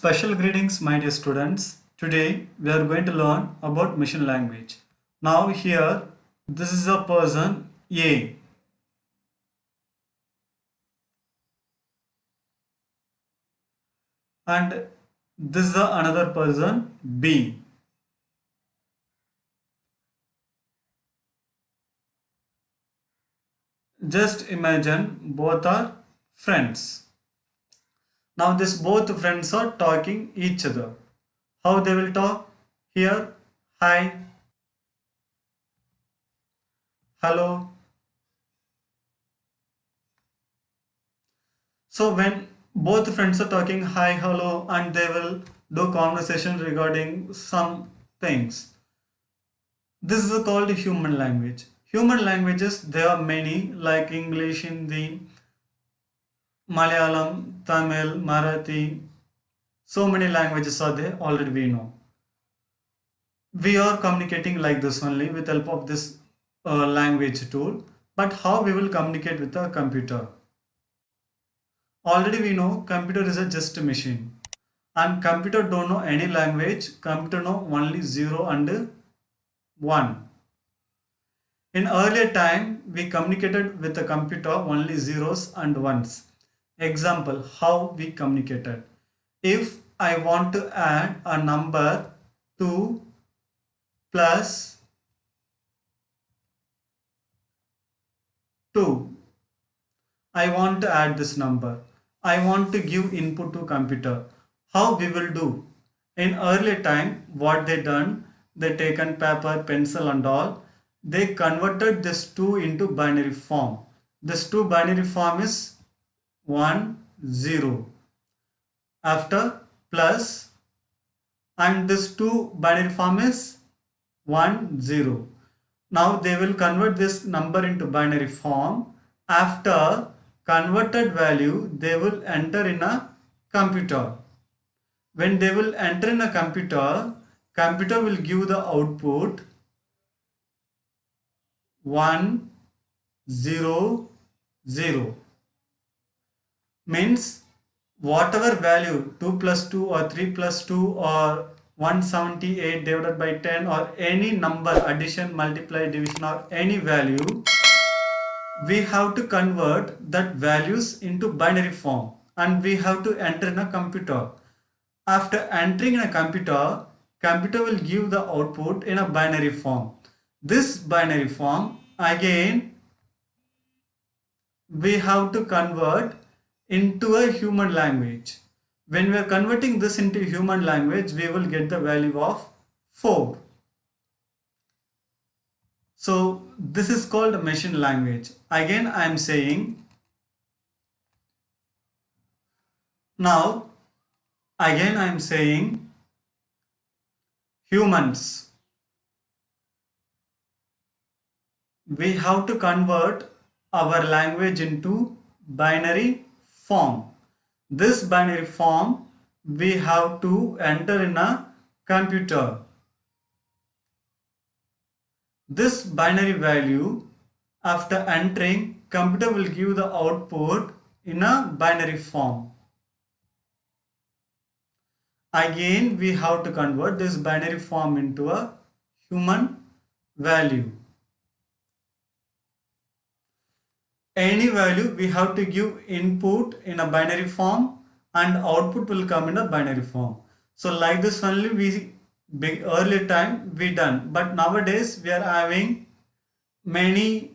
Special greetings, my dear students. Today we are going to learn about machine language. Now here, this is a person A and this is another person B. Just imagine both are friends. Now this both friends are talking each other. How they will talk? Here, hi, hello. So when both friends are talking hi, hello, and they will do conversation regarding some things. This is called human language. Human languages, there are many like English, Hindi, Malayalam, Tamil, Marathi. So many languages are there, already we know. We are communicating like this only with help of this language tool. But how we will communicate with a computer? Already we know computer is a just a machine. And computer don't know any language. Computer know only 0 and 1. In earlier time, we communicated with the computer only zeros and ones. Example, how we communicated. If I want to add a number 2 plus 2, I want to add this number. I want to give input to computer. How we will do? In earlier time, what they done, they taken paper, pencil and all. They converted this 2 into binary form. This 2 binary form is 1, 0. After plus, and this 2 binary form is 1, 0. Now they will convert this number into binary form. After converted value, they will enter in a computer. When they will enter in a computer, computer will give the output 1, 0, 0. Means whatever value 2 plus 2 or 3 plus 2 or 178 divided by 10 or any number addition, multiply, division or any value, we have to convert that values into binary form and we have to enter in a computer. After entering in a computer, computer will give the output in a binary form. This binary form again we have to convert into a human language. When we are converting this into human language, we will get the value of 4. So this is called machine language. Again I am saying, now again I am saying humans. We have to convert our language into binary form. This binary form we have to enter in a computer. This binary value, after entering, computer will give the output in a binary form. Again we have to convert this binary form into a human value. Any value we have to give input in a binary form and output will come in a binary form. So like this only we earlier time we done, but nowadays we are having many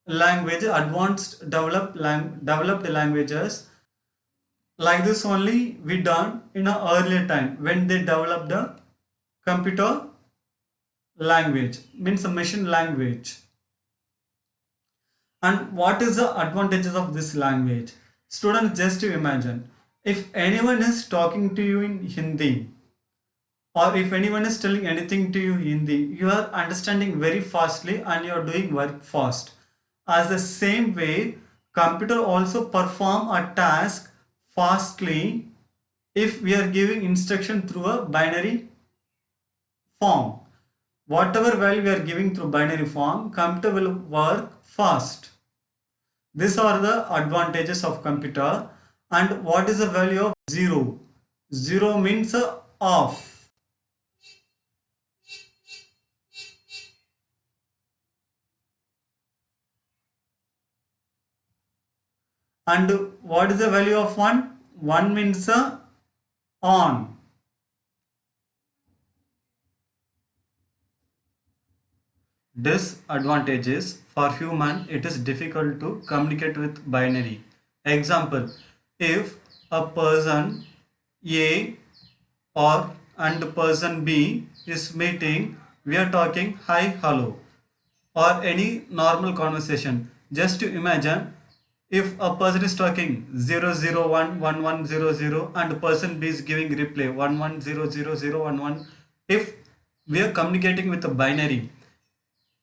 language advanced developed languages. Like this only we done in a earlier time when they developed the computer language, means a machine language. And what is the advantages of this language? Students, just to imagine, if anyone is talking to you in Hindi or if anyone is telling anything to you in Hindi, you are understanding very fastly and you are doing work fast. As the same way, computer also perform a task fastly if we are giving instruction through a binary form. Whatever value we are giving through binary form, computer will work fast. These are the advantages of computer. And what is the value of 0? Zero means off. And what is the value of 1? 1 means on. Disadvantages for human, it is difficult to communicate with binary. Example, if a person A or and person B is meeting, we are talking hi, hello, or any normal conversation. Just to imagine, if a person is talking 0011100 and person B is giving replay 11000011, if we are communicating with a binary,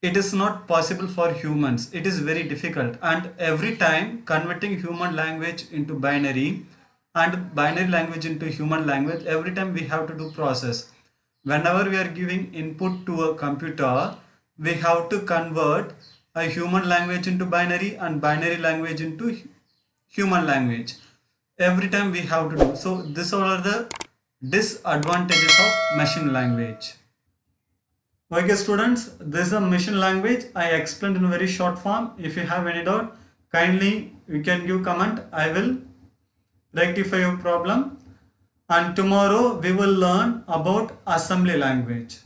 it is not possible for humans. It is very difficult, and every time converting human language into binary and binary language into human language, every time we have to do process. Whenever we are giving input to a computer, we have to convert a human language into binary and binary language into human language. Every time we have to do so. These are the disadvantages of machine language. Okay students, this is a machine language. I explained in a very short form. If you have any doubt, kindly you can give comment. I will rectify your problem. And tomorrow we will learn about assembly language.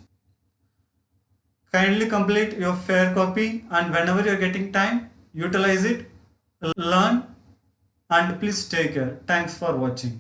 Kindly complete your fair copy, and whenever you are getting time, utilize it, learn, and please take care. Thanks for watching.